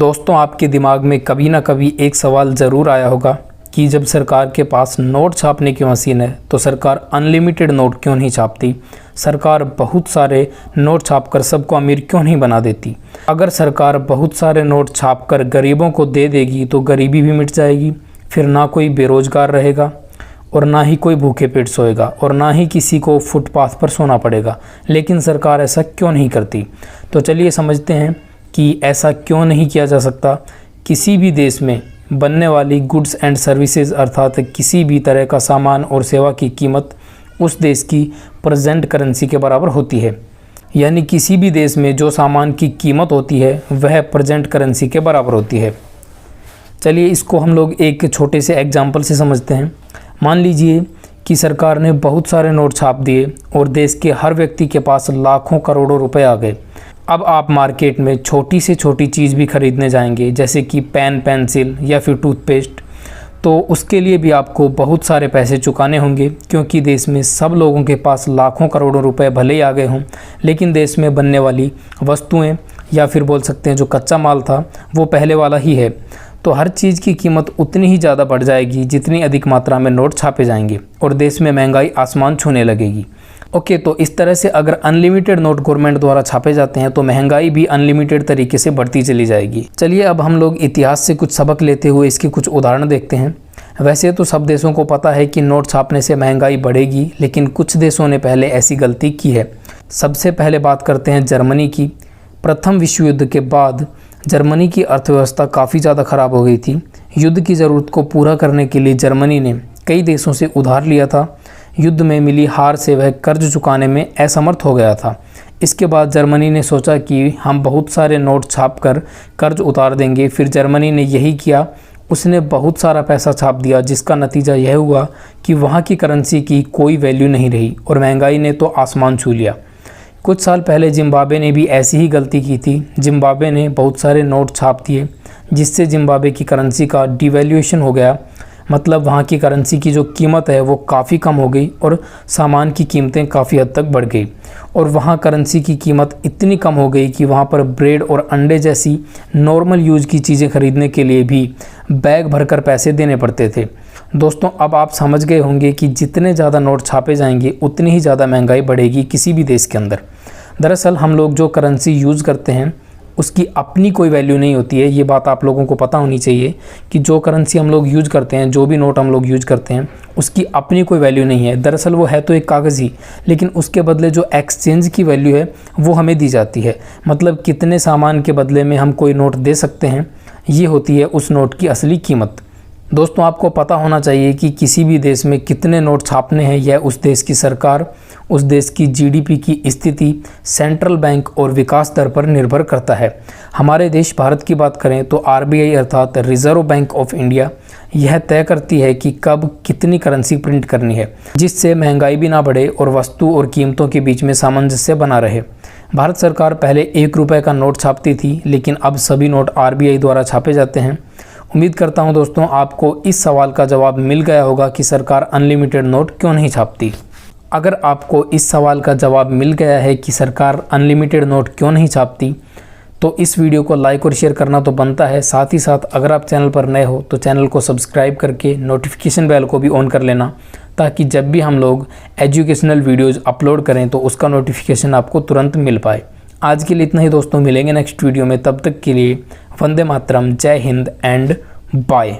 दोस्तों, आपके दिमाग में कभी ना कभी एक सवाल ज़रूर आया होगा कि जब सरकार के पास नोट छापने की मशीन है तो सरकार अनलिमिटेड नोट क्यों नहीं छापती। सरकार बहुत सारे नोट छापकर सबको अमीर क्यों नहीं बना देती। अगर सरकार बहुत सारे नोट छापकर गरीबों को दे देगी तो गरीबी भी मिट जाएगी, फिर ना कोई बेरोजगार रहेगा और ना ही कोई भूखे पेट सोएगा और ना ही किसी को फुटपाथ पर सोना पड़ेगा। लेकिन सरकार ऐसा क्यों नहीं करती। तो चलिए समझते हैं कि ऐसा क्यों नहीं किया जा सकता। किसी भी देश में बनने वाली गुड्स एंड सर्विसेज अर्थात किसी भी तरह का सामान और सेवा की कीमत उस देश की प्रेजेंट करेंसी के बराबर होती है। यानी किसी भी देश में जो सामान की कीमत होती है वह प्रेजेंट करेंसी के बराबर होती है। चलिए इसको हम लोग एक छोटे से एग्जाम्पल से समझते हैं। मान लीजिए कि सरकार ने बहुत सारे नोट छाप दिए और देश के हर व्यक्ति के पास लाखों करोड़ों रुपए आ गए। अब आप मार्केट में छोटी से छोटी चीज़ भी खरीदने जाएंगे, जैसे कि पेन, पेंसिल या फिर टूथपेस्ट, तो उसके लिए भी आपको बहुत सारे पैसे चुकाने होंगे, क्योंकि देश में सब लोगों के पास लाखों करोड़ों रुपए भले ही आ गए हों, लेकिन देश में बनने वाली वस्तुएं या फिर बोल सकते हैं जो कच्चा माल था वो पहले वाला ही है। तो हर चीज़ की कीमत उतनी ही ज़्यादा बढ़ जाएगी जितनी अधिक मात्रा में नोट छापे जाएंगे और देश में महंगाई आसमान छूने लगेगी। ओके, तो इस तरह से अगर अनलिमिटेड नोट गवर्नमेंट द्वारा छापे जाते हैं तो महंगाई भी अनलिमिटेड तरीके से बढ़ती चली जाएगी। चलिए अब हम लोग इतिहास से कुछ सबक लेते हुए इसके कुछ उदाहरण देखते हैं। वैसे तो सब देशों को पता है कि नोट छापने से महंगाई बढ़ेगी, लेकिन कुछ देशों ने पहले ऐसी गलती की है। सबसे पहले बात करते हैं जर्मनी की। प्रथम विश्व युद्ध के बाद जर्मनी की अर्थव्यवस्था काफ़ी ज़्यादा ख़राब हो गई थी। युद्ध की ज़रूरत को पूरा करने के लिए जर्मनी ने कई देशों से उधार लिया था। युद्ध में मिली हार से वह कर्ज चुकाने में असमर्थ हो गया था। इसके बाद जर्मनी ने सोचा कि हम बहुत सारे नोट छापकर कर्ज उतार देंगे। फिर जर्मनी ने यही किया, उसने बहुत सारा पैसा छाप दिया, जिसका नतीजा यह हुआ कि वहाँ की करेंसी की कोई वैल्यू नहीं रही और महंगाई ने तो आसमान छू लिया। कुछ साल पहले जिम्बाब्वे ने भी ऐसी ही गलती की थी। जिम्बाब्वे ने बहुत सारे नोट छाप दिए, जिससे जिम्बाब्वे की करेंसी का डिवैल्यूएशन हो गया। मतलब वहाँ की करेंसी की जो कीमत है वो काफ़ी कम हो गई और सामान की कीमतें काफ़ी हद तक बढ़ गई और वहाँ करेंसी की कीमत इतनी कम हो गई कि वहाँ पर ब्रेड और अंडे जैसी नॉर्मल यूज़ की चीज़ें खरीदने के लिए भी बैग भरकर पैसे देने पड़ते थे। दोस्तों, अब आप समझ गए होंगे कि जितने ज़्यादा नोट छापे जाएंगे उतनी ही ज़्यादा महंगाई बढ़ेगी किसी भी देश के अंदर। दरअसल हम लोग जो करेंसी यूज़ करते हैं उसकी अपनी कोई वैल्यू नहीं होती है। ये बात आप लोगों को पता होनी चाहिए कि जो करेंसी हम लोग यूज़ करते हैं, जो भी नोट हम लोग यूज़ करते हैं, उसकी अपनी कोई वैल्यू नहीं है। दरअसल वो है तो एक कागज़ ही, लेकिन उसके बदले जो एक्सचेंज की वैल्यू है वो हमें दी जाती है। मतलब कितने सामान के बदले में हम कोई नोट दे सकते हैं, ये होती है उस नोट की असली कीमत। दोस्तों, आपको पता होना चाहिए कि किसी भी देश में कितने नोट छापने हैं यह उस देश की सरकार, उस देश की जीडीपी की स्थिति, सेंट्रल बैंक और विकास दर पर निर्भर करता है। हमारे देश भारत की बात करें तो आरबीआई अर्थात रिजर्व बैंक ऑफ इंडिया यह तय करती है कि कब कितनी करेंसी प्रिंट करनी है, जिससे महंगाई भी ना बढ़े और वस्तु और कीमतों के बीच में सामंजस्य बना रहे। भारत सरकार पहले 1 रुपये का नोट छापती थी, लेकिन अब सभी नोट आरबीआई द्वारा छापे जाते हैं। उम्मीद करता हूं दोस्तों आपको इस सवाल का जवाब मिल गया होगा कि सरकार अनलिमिटेड नोट क्यों नहीं छापती। अगर आपको इस सवाल का जवाब मिल गया है कि सरकार अनलिमिटेड नोट क्यों नहीं छापती, तो इस वीडियो को लाइक और शेयर करना तो बनता है। साथ ही साथ अगर आप चैनल पर नए हो तो चैनल को सब्सक्राइब करके नोटिफिकेशन बेल को भी ऑन कर लेना, ताकि जब भी हम लोग एजुकेशनल वीडियोज़ अपलोड करें तो उसका नोटिफिकेशन आपको तुरंत मिल पाए। आज के लिए इतना ही दोस्तों, मिलेंगे नेक्स्ट वीडियो में। तब तक के लिए वंदे मातरम, जय हिंद एंड बाय।